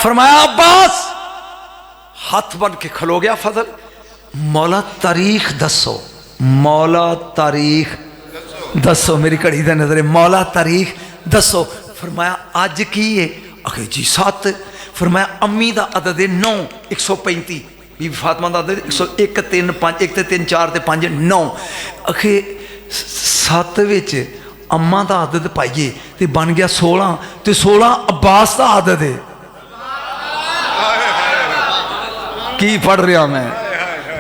फरमाया अब्बास, हाथ बन के खलो गया फजल, मौला तारीख दसो, मौला तारीख दसो, मेरी घड़ी का नजर है, मौला तारीख दसो। फरमाया अज की है? आखे जी 7। फरमाया अम्मी का अदद है 9, 135, बीबी फातिमा का अदद 101, 3, 5, 1 3 4 5 9। आखे 7 विच अम्मा का आदत पाइए तो बन गया 16, तो 16 अब्बास का आदत है। की पढ़ रहा मैं,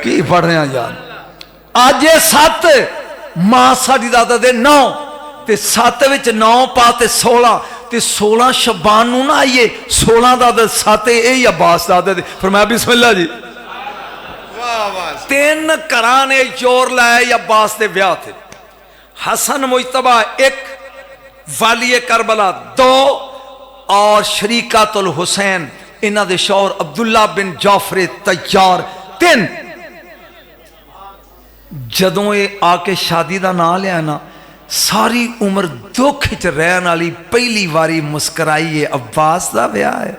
की पढ़ रहा यार। अज 7 मां साडी दा आदत है 9, ते 7 विच 9 पा ते 16, ते 16 शबान नू ना आइए, 16 का आदत 7, यही अब्बास का आदत है। फरमाया बिस्मिल्लाह जी। 3 घरां ने जोर लाया अब्बास के ब्याह थे। हसन मुजतबा 1, वाली करबला 2, और शरीकातुल हुसैन इन्हां दे शौहर अब्दुल्ला बिन जाफर तैयार 3। जदों ये आके शादी का नाम लिया ना, सारी उम्र दुख च रहने वाली पहली बारी मुस्कराई है। अब्बास का ब्याह है।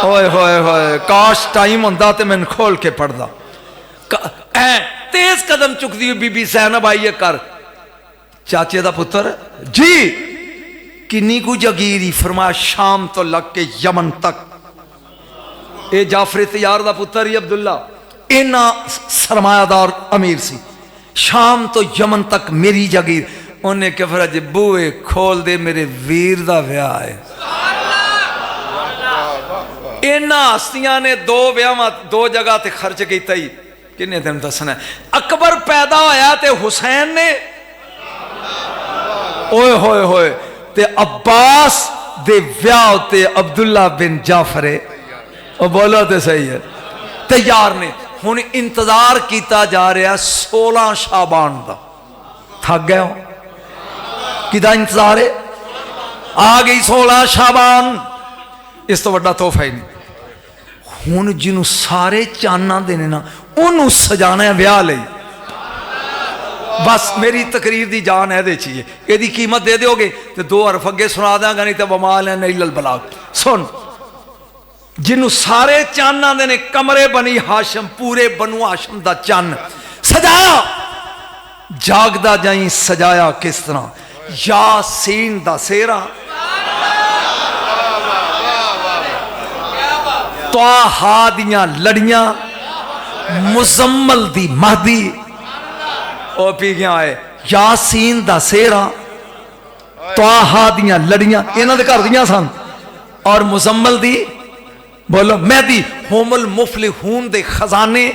होए होए होए, काश टाइम होंदा ते मैंने खोल के पढ़दा। तेज कदम चुकती हुई बीबी सैनब आई है कर, चाचे का पुत्र जी किन्नी कु जगीरी? फरमाया शाम तो लग के यमन तक। ये जाफर तैयार का पुत्र ही अब्दुल्ला, इना सरमायादार अमीर सी। शाम तो यमन तक मेरी जगीर। उन्हें क्या फरा जी, बूए खोल दे, मेरे वीर का ब्याह है। इन्हां हस्तियां ने 2 ब्याह 2 जगह ते खर्च किया ही। किन्ने दिन दसना, अकबर पैदा होया ते हुसैन ने, ओए होए होए, ते अब्बास दे ब्याह ते अब्दुल्ला बिन जाफर, और बोलो तो सही है, तैयार ने। हुण इंतजार किया जा रहा 16 शाबान का। थक गए हो? किदा इंतजार है? आ गई 16 शाबान, इस तो बड़ा तोहफा ही नहीं। हुण जिन्हों सारे चाना देने ना, उन्होंने सजाना है ब्याह लई। बस मेरी तकरीर की जान है चाहिए, यदि कीमत दे दोगे तो 2 हरफ अगे सुना देंगा, नहीं तो बमाल है नहीं ललबला। सुन, जिन्हों सारे चाना देने, कमरे बनी हाशम, पूरे बनु हाशम का चन्न सजाया। जागदा जाई सजाया किस तरह? यासीन दा सेहरा, त्वाहा दियां लड़ियां, मुजम्मल दी महदी, ओ पी गया है यासीन दा सेहरा, त्वाहा दियां लड़ियां इन्हां दे घर दियां सन, और मुजम्मल दी बोलो मेहदी, होमल मुफलिहून दे खजाने,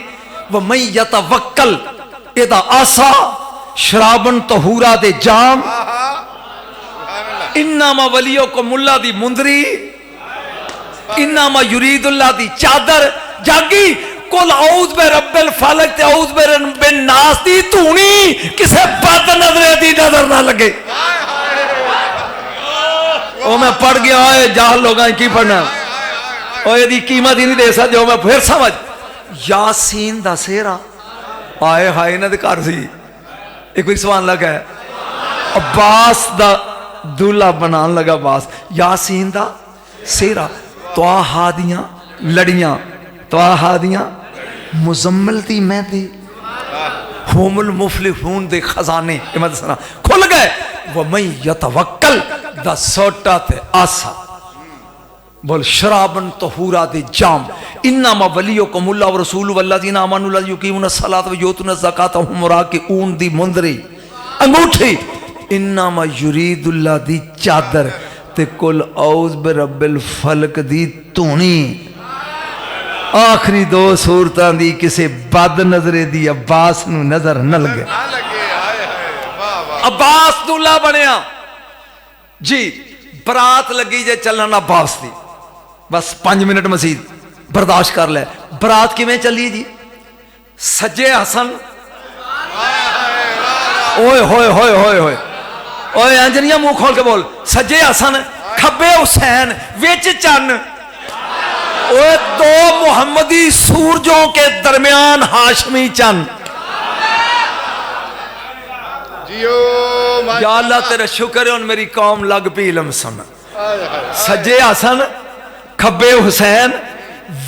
व मई यतवक्कल एदा आसा, शराबन तहूरा दे जाम, इन्नामा वलियो को मुल्ला दी मुंदरी, इन्नामा युरीदुल्लाह दी चादर। जागी कुल औज़ बे रब्बिल फलक ते औज़ बे नास दी धूनी, किसे बद नजरे दी नजर ना लगे। ओ मैं पढ़ गया है, जाहल लोग की पढ़ना, और यदि कीमत ही नहीं दे सकते, मैं फिर समझ। यासीन दा सेहरा, आए हाय इन्हां दे घर सी। एक कोई सवाल लगा है, अब्बास दा दूल्हा बनान लगा अब्बास, यासीन दा सेहरा, त्वाहा दियां लड़ियां, त्वाहा दियां मुजम्मल दी मेहदी, होमुल मुफलिहून दे खजाने, मैं दसना खुल गए। वो मई यतवक्कल दा सोटा ते आसा, बोल शराबन तहूरा दे जाम, इन्नामा वलियो को मुल्ला व रसूल वल्लज़ीना आमनु लज़ी युकीमुना सलात व यूतुना ज़कात व हुम राकिऊन दी मुंदरी अंगूठी, इन्नामा युरीदुल्लाह दी चादर, ते कुल औज़ बे रब्बिल फलक दी धूनी। आखिरी 2 सूरतां दी किसे बद नजरे दी अब्बास नू नजर न लगे। अब्बास दूल्हा बनया जी। बरात लगी जे चलन अब्बास दी, बस 5 मिनट मसीद बर्दाश्त कर ले। बरात किवें चली जी? सज्जे हसन, ओए होए होए होए होए ओए अंजनिया मुंह खोल के बोल। सज्जे हसन, खब्बे हुसैन, विच चन्न। ओए 2 मुहम्मदी सूरजों के दरमियान हाशमी चन्न। या अल्लाह तेरा शुक्र है, मेरी कौम लग पी इल्म सुन। सज्जे हसन खब्बे हुसैन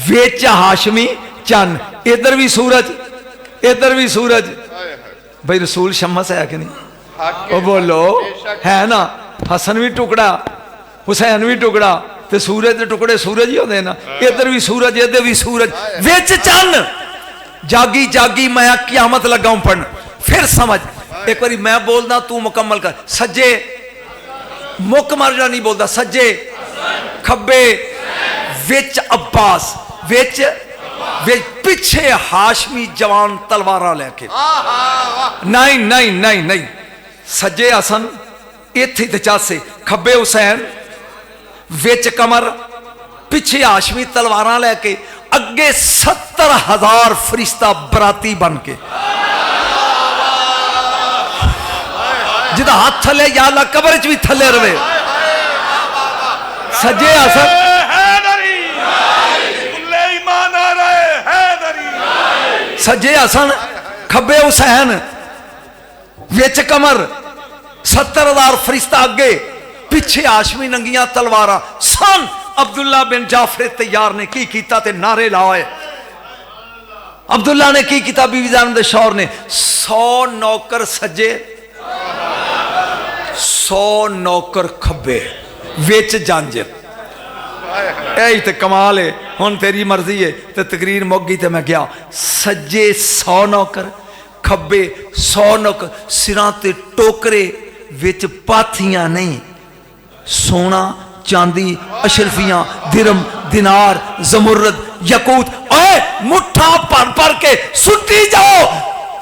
विच हाशमी चन, इधर भी सूरज इधर भी सूरज। भाई रसूल शम्मस है कि नहीं? ओ बोलो है ना। हसन भी टुकड़ा हुसैन भी टुकड़ा, ते सूरज के टुकड़े सूरज ही होते ना। इधर भी सूरज इधर भी सूरज, विच चन। जागी जागी मैं क़यामत लगा हूं पढ़न। फिर समझ एक बारी मैं बोलदा तू मुकम्मल कर। सज्जे मुक मर नहीं बोलता, सज्जे खब्बे विच अब्बास विच पिछे हाशमी जवान तलवारा लेके। नहीं नहीं नहीं नहीं, सज्जे हसन इथे ते चासे, खब्बे हुसैन विच कमर पिछे हाशमी तलवारा लेके, अगे 70,000 फरिश्ता बराती बन के। जिदा हाथ थले या अल्लाह कबर च भी थले रवे। सज्जे हसन सज्जे हसन खब्बे हुसैन विच कमर 70,000 फरिश्ता अगे पिछे हाशमी नंगियां तलवारा। सन अब्दुल्ला बिन जाफर तैयार ने की कीता ते नारे लाए। अब्दुल्ला ने की कीता, बीवी जान दे शौहर ने 100 नौकर सज्जे 100 नौकर खब्बे विच जंज। यही तो कमाल है। हुण तेरी मर्जी है तो तकरीर मुक गई तो मैं गया। सज्जे 100 नौकर खब्बे 100 नौकर, सिरां ते टोकरे विच पाथियां नहीं, सोना चांदी अशरफियां दिरम दिनार जमुर्रद यकूत। ओए मुठ्ठा भर भर के सुट्टी जाओ,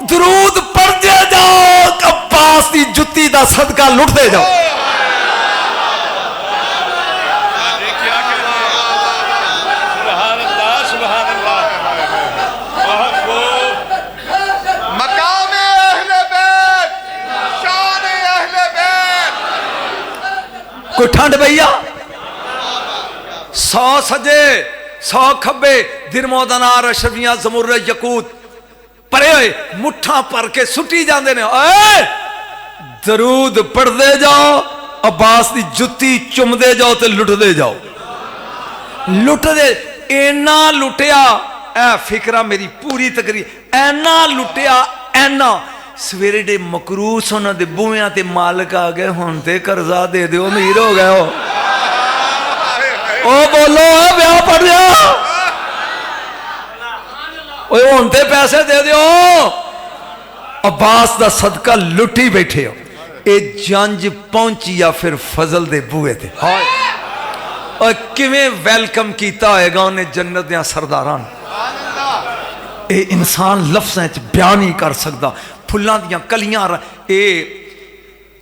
दरूद पढ़दे जाओ, अब्बास दी जुत्ती दा सदका लुटदे जाओ। कोई ठंड भैया 100 सजे 100 खब्बे दिरमोदनार अशरफियां जमुर्र यकूत परे हुए मुठ्ठा भर के सुटी जाते ने। दरूद पढ़ते जाओ, अब्बास की जुत्ती चुमते जाओ तो लुटते जाओ। लुटते इना लुटिया, ऐ फिक्रा मेरी पूरी तकरीर, ऐना लुटिया ऐना। सवेरे दे मकरूस उन्होंने बूहिया ते मालिक आ गए, हुण ते कर्जा दे दो, अमीर हो गए हो। ओ बोलो ब्याह पढ़ दिया, हुण ते पैसे दे दो। अब्बास दा सदका लुटी बैठे हो। ये जंज पहुंची या फिर फजल दे बूहे ते और किवें वेलकम किया होएगा उन्हें जन्नत दे सरदारां। ये इंसान लफ्ज़ां च बयान नहीं कर सकता। फुल्लां दियां कलियां। ये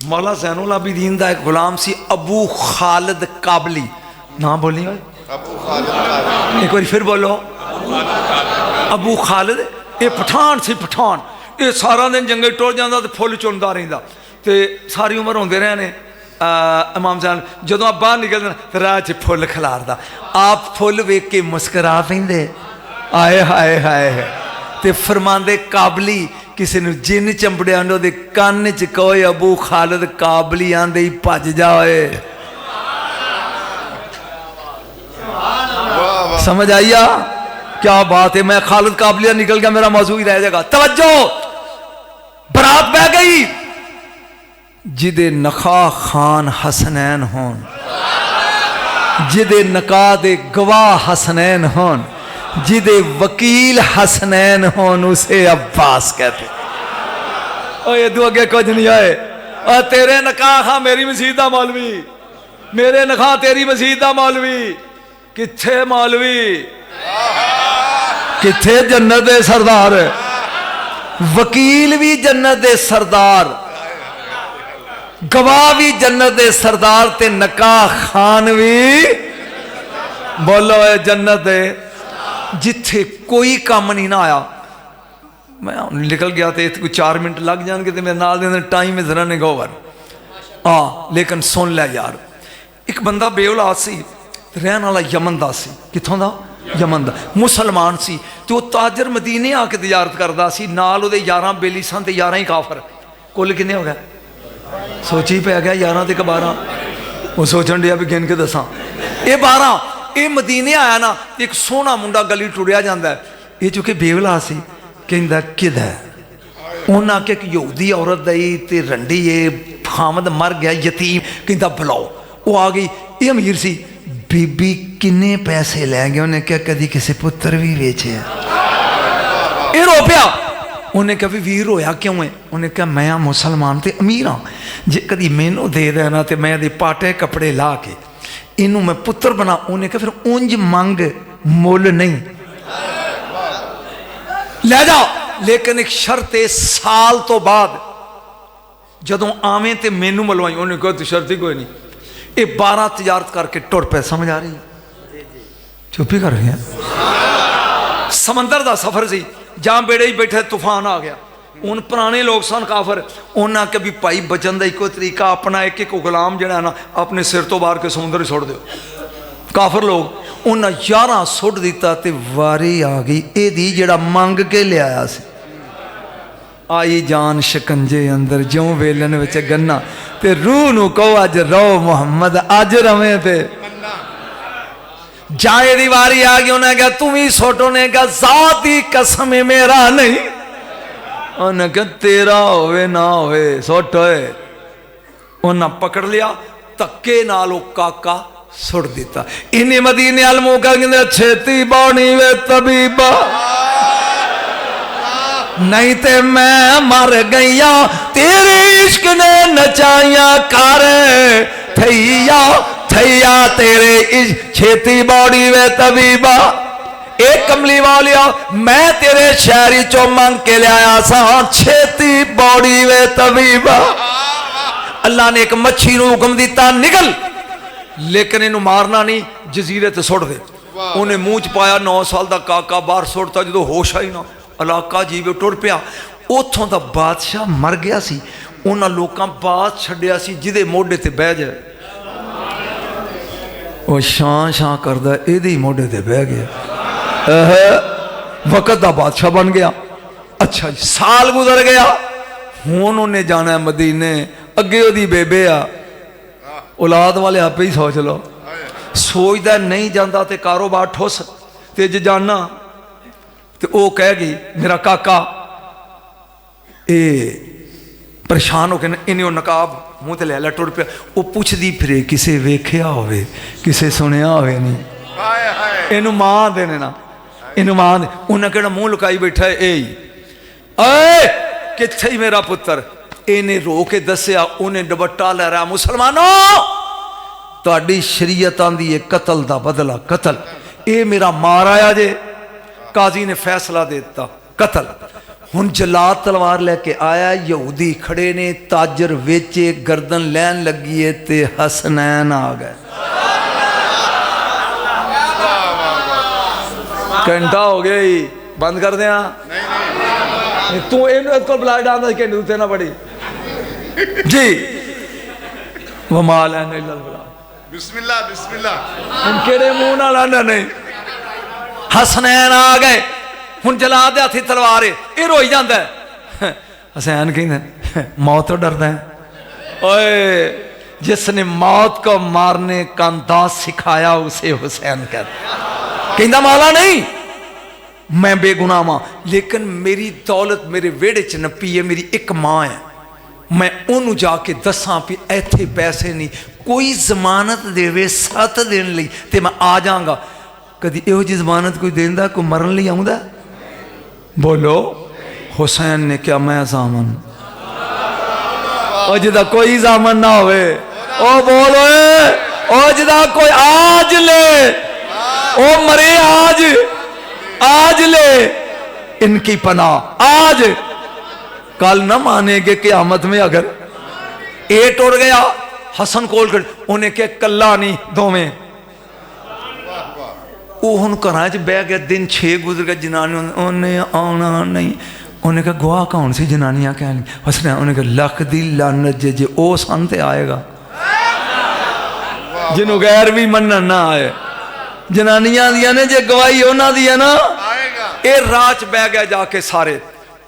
मौला ज़ैनुल आबिदीन दा एक गुलाम सी अबू खालिद काबली। ना बोली एक बार फिर बोलो, अबू खालिद। ये पठान सी पठान। ये सारा दिन जंगल टुर जाता तो फुल चुनता रहिंदा ते सारी उम्र होंदे रहे ने। इमाम साहब जदों आप बाहर निकलते तो राह च फुल खिलारदा, आप फुल वेख के मुस्करा पेंदे, आए हाय हाय है। ते फरमांदे काबली किसी ने जिन चंबड़िया दे कान च कहे अबू खालिद काबली आंदे ही भज जाए। समझ आइया क्या बात है। मैं खालिद काबलिया निकल गया, मेरा मौजू ही रह जाएगा। तवज्जो, बरात बह गई। जिदे नखा खान हसनैन होन, जिदे नका दे गवाह हसनैन होन, जिदे वकील हसनैन होन, उसे अब्बास कहते। ये दो अगे कुछ नहीं आए। और तेरे नका खा मेरी मसीद दा मौलवी, मेरे नखा तेरी मसीद दा मौलवी। किथे मौलवी, किथे जन्नत दे सरदार, वकील भी जन्नत दे सरदार, गवाह भी जन्नत दे सरदार, ते नका खान भी बोलो जन्नत दे। जिथे कोई काम नहीं ना आया, मैं निकल गया तो कोई 4 मिनट लग जाएंगे तो मेरे नाल दे टाइम जरा नहीं गोवर। हाँ लेकिन सुन लिया यार, एक बंदा बेऔलाद सी, रहने वाला यमन दा सी। किथों दा? यमन दा। मुसलमान सी तो वह ताजर मदीने आके तिजारत करता सी, नाल उहदे 11 बेली सन ते 11 ही काफर। कुल किन्ने हो गए? सोची पै गया 11 ते 12। वो सोचन दिया भी गिन के दसा। ये 12 ये मदीने आया ना, एक सोहना मुंडा गली टुरिया जाता है, ये चूंकि बेवला सी, कहता किदा उन्हें आख्या कि यहूदी औरत दई ते रंडी है, खामद मर गया यतीम, कहता बुलाओ। वो आ गई, ये अमीर सी, बीबी किन्ने पैसे लै गए? उन्हें क्या कभी किसी पुत्र भी वेचे? ये रो पिया। उन्हें कहा भी वीर होया क्यों है? उन्हें कहा मैं मुसलमान ते अमीर हाँ, जे कभी मैनू दे देना तो मैं दे पाटे कपड़े ला के इनू मैं पुत्र बना। उन्हें कहा फिर उंज मंग, मुल नहीं, ले जाओ, लेकिन एक शर्त है, साल तो बाद जदों आवे तो मैनू मलवाई। उन्हें कहा तो शर्त ही कोई नहीं। ये 12 तजारत करके टुर पे, समझ आ रही? चुप ही कर रहे हैं। समंदर का सफर सी, जहां बेड़े ही बैठे तूफान आ गया। उन पुराने लोग सन काफर, उन्हें आख्या भी भाई बचन का एको तरीका अपना एक एक गुलाम जड़ा ना अपने सिर तो बाहर के समुद्र सुट दो। काफर लोग उन्हें 11 सुट दिता ते वारी आ गई एदी जड़ा मंग के लिया सी। आई जान शिकंजे अंदर ज्यों वेलन विच गन्ना, ते रूह नू कहो अज रो मुहम्मद, अज रवे ते जाए दी वारी आ गई। उन्हें कहा तुम ही सोटो, ने कहा जात दी कसम है मेरा नहीं। उन्हें कहा तेरा होवे ना होवे सुट होए। उन्हें पकड़ लिया, धक्के नाल ओ काका सुट दिता। इन्हें मदीने अल मुंह कहंदे छेती बाणी वे तबीबा, नहीं ते मैं मर गईया, तेरे इश्क ने नचाइया कर थैया थैया तेरे इश्क, छेती बाड़ी वे तबीबा। एक कमली वालिया मैं तेरे शहरी चो मंग के लिया सा, छेती बाड़ी वे तबीबा। अल्लाह ने एक मच्छी नू हुक्म दिता निकल, लेकिन इनू मारना नहीं, जजीरे ते सुट दे। उन्हें मुंह च पाया, 9 साल का काका बाहर सुटता, जो होश आई ना इलाका जीवे टुर पिया। उतों का बादशाह मर गया सी, उन्होंने लोगों बात छड्या सी जिदे मोढे ते बह जाए, वो शां शां करदा इहदे ही मोढे ते बह गया। वक़्त का बादशाह बन गया। अच्छा जी, साल गुजर गया, हुण उन्हें जाना है मदीने। अगे ओदी बेबे आ, औलाद वाले आपे ही सोच लो। सोचदा नहीं जाता तो कारोबार ठुस, ते जे जाना तो वह कह गई मेरा काका ए परेशान हो गए। इन्हें नकाब मुँह ते लै लै टुर पिया। वो पुछदी फिरे किसे वेख्या होवे, किसे सुनिया होवे नहीं, इनू मां देने ना, इनू मां दे। उन्हें कहना मुँह लुकाई बैठा है, ए किथे ही मेरा पुत्र? इन्हें रो के दसिया। उन्हें दुपट्टा लै रहा, मुसलमानों तुहाडी शरीयत आंदी है कतल दा बदला कतल, ये मेरा मार आया जे। काजी ने फैसला दे दिता कतल। हुण जलाद तलवार लेके आया, यहूदी खड़े ने, ताजर वेचे, गर्दन लैन लगी है, ते हसनैन आ गए। घंटा हो गया ही, बंद कर दिया। तू इन को बुला डालता घंटे उत्ते ना पड़ी जी। वमाल बिस्मिल्लाह बिस्मिल्लाह, केड़े मुंह नाल आंदा नहीं। हसनैन आ गए। हुण जलाद दे हत्थी तलवार है, ये रोई जाता है। हसैन कहते मौत तो डरता है। ओए जिसने मौत को मारने का अंदाज सिखाया उसे हुसैन कहता। मौला नहीं मैं बेगुनाह मां, लेकिन मेरी दौलत मेरे वेड़े च नपी है, मेरी एक मां है, मैं उन्होंने जाके दसा भी इत्थे पैसे नहीं, कोई जमानत देवे 7 दिन लई ते मैं आ जाऊंगा। कभी इहो जी जमानत कोई देंदा, कोई मरन लई आउंदा? बोलो। हुसैन ने क्या मैं जामन, और जिदा कोई जामन ना होवे ओ बोलो, ओ जिदा कोई आज ले, ओ मरे आज, आज ले इनकी पनाह आज, कल ना मानेगे क़यामत में। अगर ए टुर गया हसन कोल कर, उन्हें क्या कला नहीं दोवें। वो हुण घर च बह गया, दिन 6 गुजर गया, जनानी उन्हें आना नहीं। उन्हें कहा गवाह कौन सी? जनानियां कहन हसना। उन्हें कहा लख दी लानत जे जे ओ सन ते आएगा, जिन्हों गैर भी मनन ना आए। जनानियां दियां ने जे गवाही उन्हां दी है ना, ये राह च बह गया जाके सारे।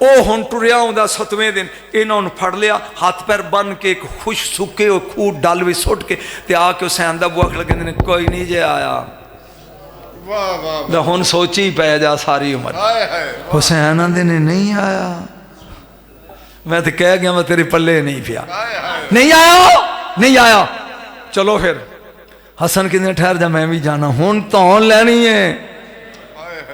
ਉਹ ਹੁਣ ਟੁਰਿਆ ਆਉਂਦਾ 7ਵੇਂ ਦਿਨ, ਇਹਨਾਂ ਨੂੰ ਫੜ ਲਿਆ, ਹੱਥ ਪੈਰ ਬੰਨ ਕੇ ਇੱਕ ਖੁਸ਼ ਸੁੱਕੇ ਉਹ ਖੂਹ ਡਲ ਵਿੱਚ ਸੁੱਟ ਕੇ ਤੇ ਆ ਕੇ ਹੁਸੈਨ ਦਾ ਬੂਹਾ ਖੜਕਾਉਂਦੇ ਨੇ, ਕੋਈ ਨਹੀਂ ਜੇ ਆਇਆ हुण सोची पै जा सारी उम्र। हुसैन आंदे ने नहीं आया, मैं तो कह गया मैं तेरे पल्ले नहीं पिया, नहीं आया नहीं आया। चलो फिर हसन कहते ठहर जा मैं भी जाना, हुण धौन लैनी है।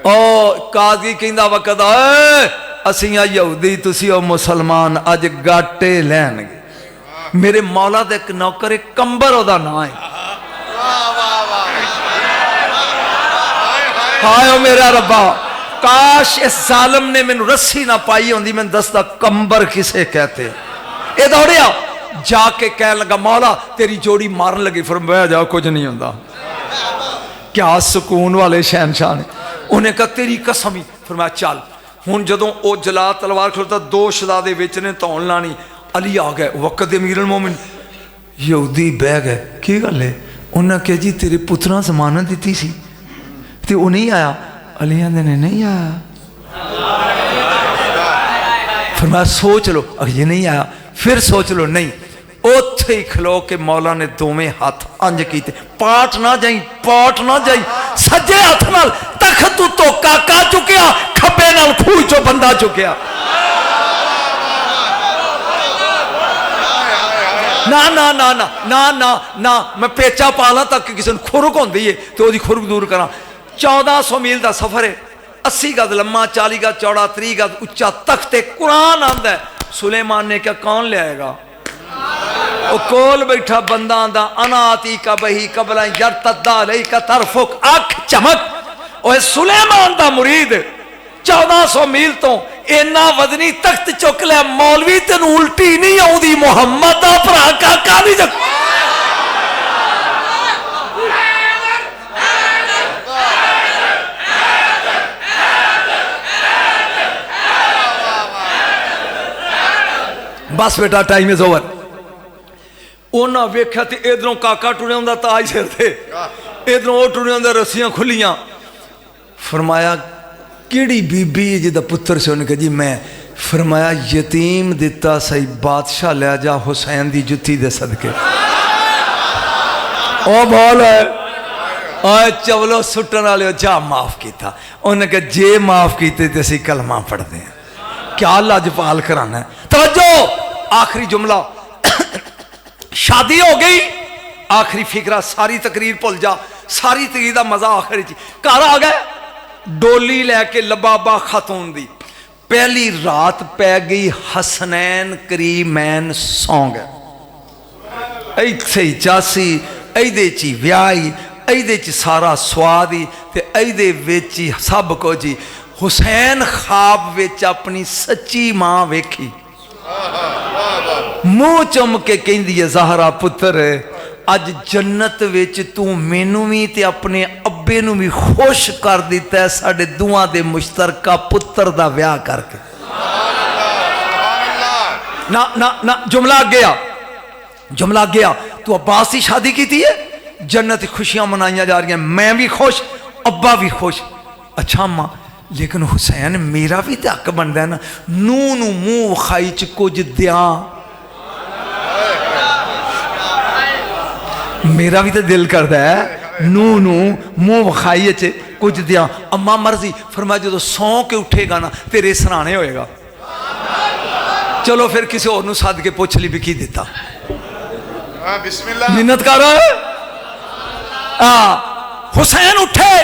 ओ काजी कहंदा वकत आए असीं यहूदी तुसीं ओ मुसलमान अज गाटे लैणगे। मेरे मौला दा एक नौकर है कंबर ओदा नाम है। हाय मेरा रब्बा काश इस जालिम ने मैनू रस्सी ना पाई होंदी, मैं दसदा कंबर किसे कहते। ये दौड़िया जाके कह लगा मौला तेरी जोड़ी मारन लगी, फिर बह जा कुछ नहीं होंदा। क्या सुकून वाले शहनशाह ने। उन्हें कहा तेरी कसम ही, फिर मैं चल। हुण जदों ओ जला तलवार खलोता दो शहजादे विच ने धौन लानी, अली आ गए वक्त दे अमीरुल मोमिन। यहूदी बह गए की गल है? उन्हें कहा जी तेरे पुत्रा जमानत दी सी तो वो नहीं आया। अली आंदे ने नहीं आया। फिर मैं सोच लो ये नहीं आया, फिर सोच लो नहीं। उत्थे ही खलो के मौला ने दोवें हाथ अंज कीते, पाट ना जाई पाट ना जाई। सज्जे हाथ नाल तख्त तो काका चुकिया, खब्बे नाल खूह चो बंदा चुकिया। ना ना ना ना ना ना ना मैं पेचा पा ला तक किसी ने खुरक होंदी है तो वो खुरक दूर करा। 1400 मील का सफर है, 80 गज लम्मा 40 गज चौड़ा 30 गज उच्चा तख्ते कुरान आंदा है। सुलेमान ने क्या कौन ले आएगा? वो कोल बैठा बंदा आंदा अनाती का बही कबला यरतद्दा लई का तरफुक अख चमक। ओए सुलेमान दा मुरीद 1400 मील तो इन्ना वजनी तख्त चुक लिया। मौलवी तेन उल्टी नहीं आउंदी, मुहम्मद दा भरा काका नहीं जग। बस बेटा टाइम इज ओवर। उन्हें वेख्या तो इधरों काका टुरिया होंदा ताज सिर से, इधरों वो टुरिया होंदा रस्सियां खुलियां। फरमाया किहड़ी बीबी जिदा पुत्र से? उन्हें कहा जी मैं। फरमाया यतीम दिता सही बादशाह लै जा हुसैन दी जुत्ती दे सदके। ओ बोल आए चवलो सुटन वाले जा माफ किया। उन्हें कहा जे माफ किते तो असीं कलमा पढ़ते हैं। क्या लजपाल कराना है। तवज्जो आखिरी जुमला। शादी हो गई, आखिरी फिक्रा सारी तकरीर भुल जा, सारी तकरीर का मजा आखिरी घर आ गए। डोली लैके लबाबा खातून दी पहली रात पै गई। हसनैन करीमैन सौ गए। इत्थे ही चासी एदे ची व्याही, एदे च सारा स्वाद ही ते एदे विच ही सब कुछ ही। हुसैन ख्वाब विच अपनी सच्ची मां वेखी, मुंह चुम के कहंदी है ज़हरा पुत्र अज जन्नत विच तू मैनू भी ते अपने अब्बे नू भी खुश कर दिता है साडे दुआं दे मुश्तरका पुत्र दा ब्याह करके। ना ना ना जुमला गया, जुमला गया। तू अब्बास की शादी की है, जन्नत की खुशियां मनाई जा रही हैं, मैं भी खुश अब्बा भी खुश। अच्छा अम्मा लेकिन हुसैन मेरा भी तो हक बनता है ना, नूह नू मूँह विखाई च कुछ दियां, मेरा भी तो दिल करता है नूह नू मूँह विखाई च कुछ दियां। अम्मा मर्जी। फरमाया जो सौ के उठेगा ना तेरे सराने होएगा। चलो फिर किसी और सद के पुछ ली भी की दिता। मिन्नत कर। हुसैन उठे।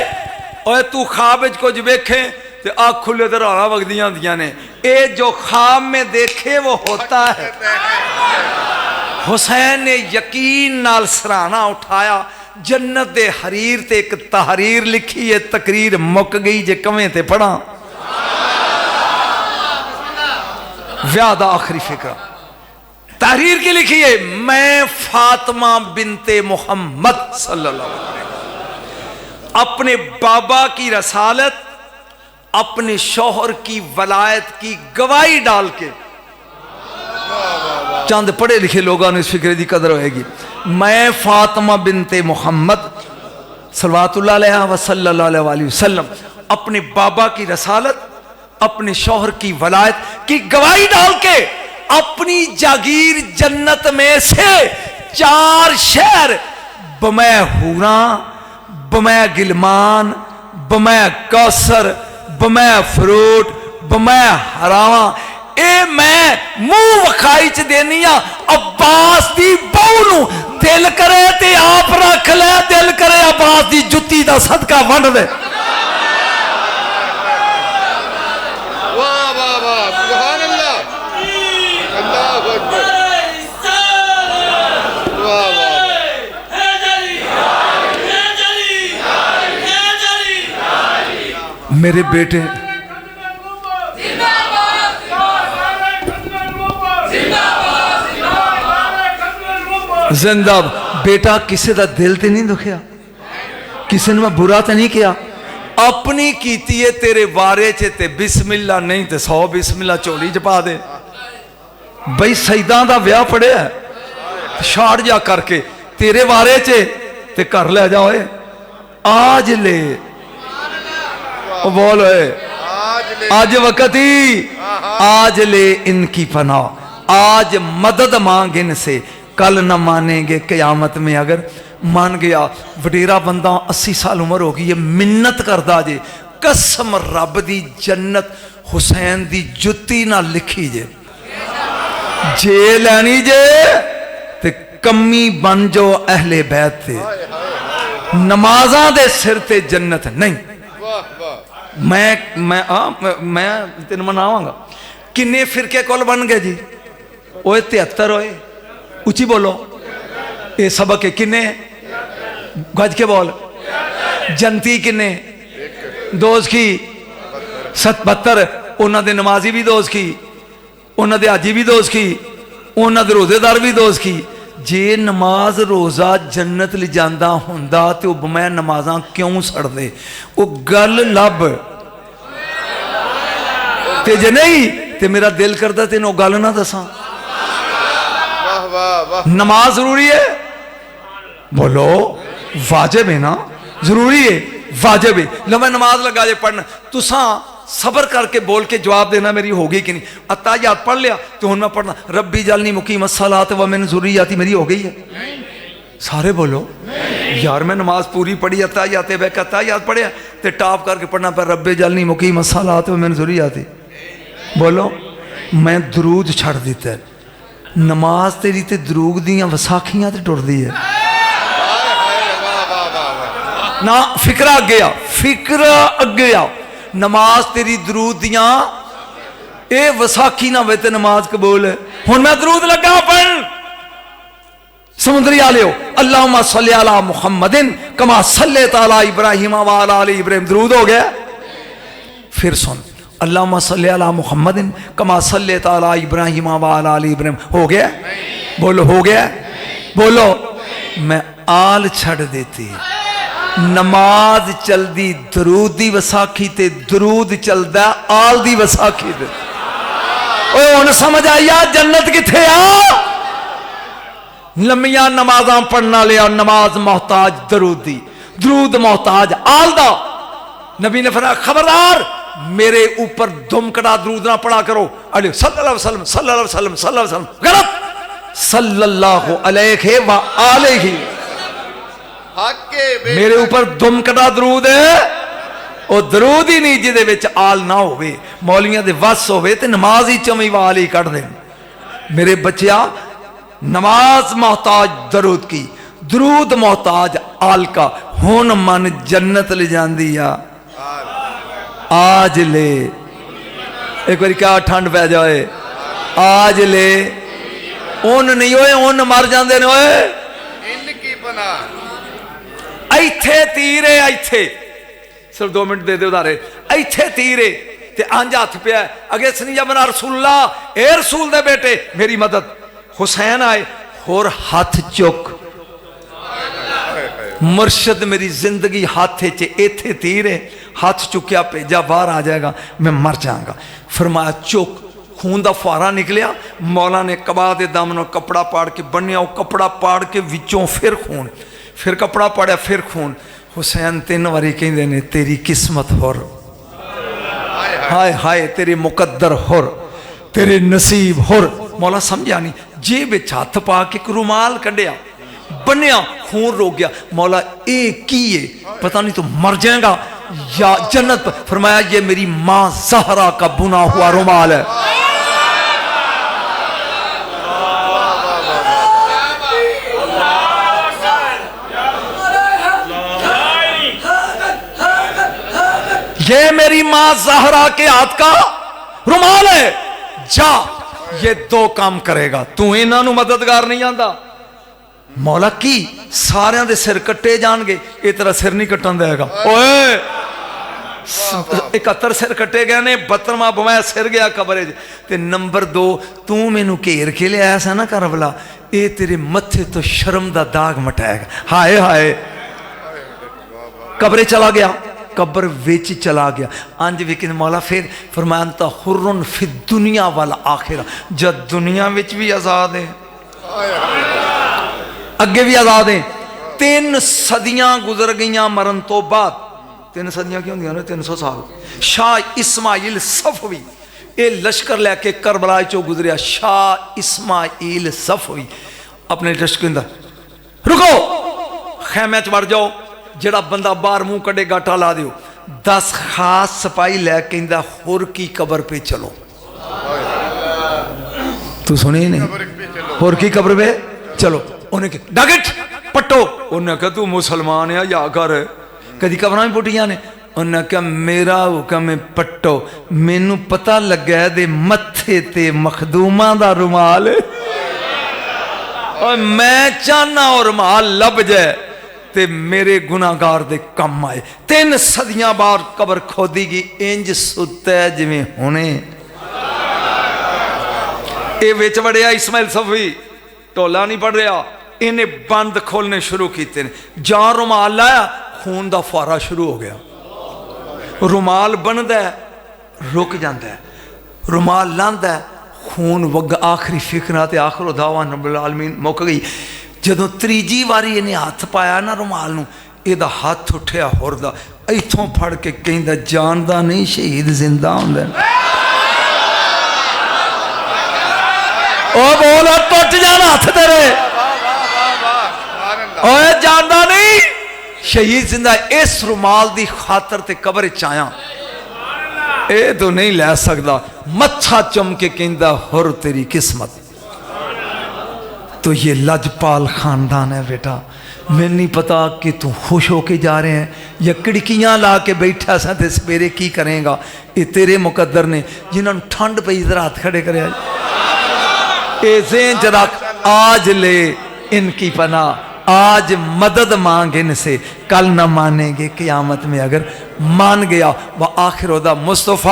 और तू ख्वाब कुछ वेखे तो आँख खुले तो राणा वगदियां होंदियां ने। ये जो ख्वाब में देखे वो होता है। हुसैन ने यकीन नाल सराहना उठाया। जन्नत दे हरीर ते एक तहरीर लिखी है, तकरीर मुक गई जे कवें ते पढ़ा। व्याह दा आखिरी फिक्रा तहरीर की लिखी है, मैं फातिमा बिनते मोहम्मद सल्लल्लाहु अलैहि वसल्लम अपने बाबा की रसालत, अपने शौहर की वलायत की गवाही डाल के, चंद पढ़े लिखे लोगों ने इस फिक्रे की कदर होगी। मैं फातिमा बिनते मोहम्मद सल्लल्लाहु अलैहि वसल्लम अपने बाबा की रसालत, अपने शौहर की वलायत की गवाही डाल के अपनी जागीर जन्नत में से 4 शहर बमै हूरा, बमै गिलमान, बमै कौसर बमै फ्रूट बमै हरावा ए मैं मुंह वखाई च देनी आ अब्बास दी बहू नू दिल करे ते आप रख ले दिल करे अब्बास दी जुत्ती दा सदका वंड दे वाह वाह वाह सुभान अल्लाह अल्लाहु अकबर वाह वाह मेरे बेटे जिंदा बेटा किसी का दिल तो नहीं दुखिया किसी ने मैं बुरा तो नहीं किया अपनी कीती है तेरे बारे च ते बिस्मिल्ला नहीं ते 100 बिस्मिल्ला झोली च पा दे बई सईदा का ब्याह पढ़िया छाड़ जा करके तेरे बारे च ते कर ले जाओ आज ले बोल आज वक्त ही आज ले इनकी पनाह आज मदद मांग इनसे कल न मानेंगे कयामत में अगर मान गया वडेरा बंदा 80 साल उम्र हो गई है मिन्नत करदा जे कसम रब दी जन्नत हुसैन दी जुत्ती ना लिखी जे लैनी जे ते कमी बन जो अहले बैत ते नमाजा दे सिर ते जन्नत नहीं मैं तेन मनावांगा किन्ने फिरके कोल बन गए जी ओए 73 होए उची बोलो ये सबक किन्ने गज के बोल जनती किन्ने दोस्त की 77 उन्होंने नमाजी भी दोस्त की उन्होंने हाजी भी दोस्त की उन्होंने रोजेदार भी दोस्त की जे नमाज रोजा जन्नत ले जांदा हुंदा ते ओ मैं नमाजा क्यों सड़दे वो गल लब ते जे नहीं ते मेरा दिल करदा तेन ओ गल ना दसा नमाज जरूरी है बोलो वाजिब है ना जरूरी है वाजिब है लो मैं नमाज लगा जे पढ़ना तुसा सबर करके बोल के जवाब देना मेरी होगी कि नहीं अत्ताहियात पढ़ लिया तो हुन मैं पढ़ना रब्बी जल्नी मुकीम अस्सलात व मिन ज़ुर्रियती मेरी हो गई है सारे बोलो यार मैं नमाज पूरी पढ़ी अत्ताहियात अत्ताहियात पढ़िया ते टॉप करके पढ़ना पर रब्बी जल्नी मुकीम अस्सलात व मिन ज़ुर्रियती बोलो मैं दरूद छड़ दिता नमाज तेरी ते दरूद दियां वसाखियां ते टुरदी है ना फिक्रा अगे आ फिक्र अगे आ नमाज तेरी दरूद दियां ए वसाखी ना वे ते नमाज कबूल है हुन मैं दरूद लगा पढ़ समुद्री आलियो अल्लाहुम्मा सल्ली अला मुहम्मदिन कमा सल्लैता अला इब्राहीम व अला आलि इब्राहीम दरूद हो गया फिर सुन अल्लाहुम्मा सल्ली अला मुहम्मदिन कमा सल्लैता अला इब्राहीम व अला आलि इब्राहीम हो गया बोलो हो गया बोलो मैं आल छड़ देती नमाज चलदी दरूद दी वसाखी ते दरूद चलदा आल दी वसाखी ते ओए हुन समझ आया जन्नत किथे आ लम्मियां नमाज़ां पढ़ना लिया नमाज मोहताज दरूद दी दरूद मोहताज आल दा नबी ने फरमाया खबरदार मेरे ऊपर दुमकड़ा दरूद ना पढ़ा करो अली सल्लल्लाहु अलैहि वसल्लम सल्लल्लाहु अलैहि वसल्लम सल्लल्लाहु अलैहि वसल्लम गलत सल्लल्लाहु अलैहि व आलिहि मेरे ऊपर दुमकड़ा दरूद है वो दरूद ही नहीं जिदे विच आल ना होवे मौलियां दे वस होवे ते नमाज ही चमी वाल ही कढ़ दे मेरे बच्चिया नमाज मोहताज दरूद की दरूद मोहताज आल का हुन मन जन्नत ले जांदी आ आज ले एक बार क्या ठंड पै जाए आज ले उन नहीं होए उन मर जाते ने ओए इनकी पनाह इथे तीरे इथे सिर्फ 2 मिनट दे दे उधारे इथे तीरे ते अंज हथ पे अगे सनीजा बना रसूलुल्लाह ए रसूल दे बेटे मेरी मदद हुसैन आए होर हाथ चुक मुर्शद मेरी जिंदगी हाथ च इथे तीरे हाथ चुकया भेजा बाहर आ जाएगा मैं मर जाऊंगा फरमाया चुक खून का फुहारा निकलिया मौला ने कबा दे दम न कपड़ा पाड़ के बन्या कपड़ा पाड़ के विचों फिर खून फिर कपड़ा पाड़िया फिर खून हुसैन 3 बारी कहते ने तेरी किस्मत होर हाय हाय तेरी मुकद्दर होर तेरे नसीब होर मौला समझा नहीं जेब हाथ पा के रुमाल कढ़िया बन्या खून रोक गया मौला ए की है पता नहीं तू मर जाएगा या जन्नत पर। फरमाया ये मेरी मां ज़हरा का बुना हुआ रुमाल है। ये मेरी मां ज़हरा के हाथ का रुमाल है। जा ये दो काम करेगा, तू इन्हों मददगार नहीं आंदा। मौला की सारियां दे सिर कट्टे जाएंगे, ये तेरा सिर नहीं कट्टन देगा। ओए 71 सिर कट्टे गए ने, 72वां बवाया सिर गया कबरे ते। नंबर 2 तू मैनू घेर के लिया सा ना करबला, ये तेरे मत्थे तो शर्म दा दाग मटाएगा। हाय हाय कबरे चला गया, कब्र विच चला गया। अंज विकिन मौला फिर फरमान ता हुर्रुन फि दुनिया वाला आखिरा, जब दुनिया विच भी आजाद है अगे भी आजाद है। 3 सदियां गुजर गई मरन तो बाद। 3 सदियां क्यों होंदियां ने? 300 साल। शाह इस्माइल सफवी ये लश्कर लैके करबला चो गुजरिया। शाह इस्माइल सफवी अपने लश्कर अंदर, रुको खैमे च वड़ जाओ, जड़ा बंदा बाहर मुंह कड़े गाटा ला दियो। 10 खास सिपाही लैके होर की कबर पे चलो। तू सुनी नहीं? होर की कबर पे चलो। उन्हें डगट पट्टो, उन्हें कहा तू मुसलमान है या कर, कदी कबर भी पुटिया ने। उन्हें कहा मेरा हुक्म है पट्टो, मैनू पता लगा दे मत्थे ते मखदूमा दा रुमाल है, और मैं चाहना और रुमाल लब जाए ते मेरे गुनाहगार दे कम आए। 3 सदियां बाद कबर खोदी गई, इंज सुत्ता है जिवें हुणे। ये विच वड़िया इस्माइल सफवी, टोला नहीं पढ़ रहा, इन्हें बंद खोलने शुरू किए। जहां रुमाल लाया खून का फुहारा शुरू हो गया। रुमाल बनता है रुक जाता है, रुमाल लांदा है खून वग। आखिरी फिक्रा ते आखिर दावा रब्बुल आलमीन मुक गई। जदों तीजी वारी इन्हें हाथ पाया ना रुमाल नूं, इहदा हाथ उठिया होरदा, इथों फड़ के कहंदा जानदा नहीं शहीद जिंदा हुंदा। ओ बोल टुट जाना हाथ तेरे, ओए जानदा नहीं शहीद जिंदा। इस रुमाल दी खातर ते कबर च आया, ए तो नहीं लै सकदा। मत्था चुम के कहंदा हुर तेरी किस्मत। तो ये लजपाल खानदान है बेटा। मैं नहीं पता कि तू खुश होके जा रहे हैं या खिड़कियां ला के बैठा सा ते सवेरे की करेगा। ये तेरे मुकद्दर ने जिन्होंने ठंड पई इधर हाथ खड़े करे। ज़हन च रख, आज ले इनकी पनाह, आज मदद मांग इनसे, कल न मानेंगे क़यामत में। अगर मान गया वह आखिर होदा मुस्तफ़ा।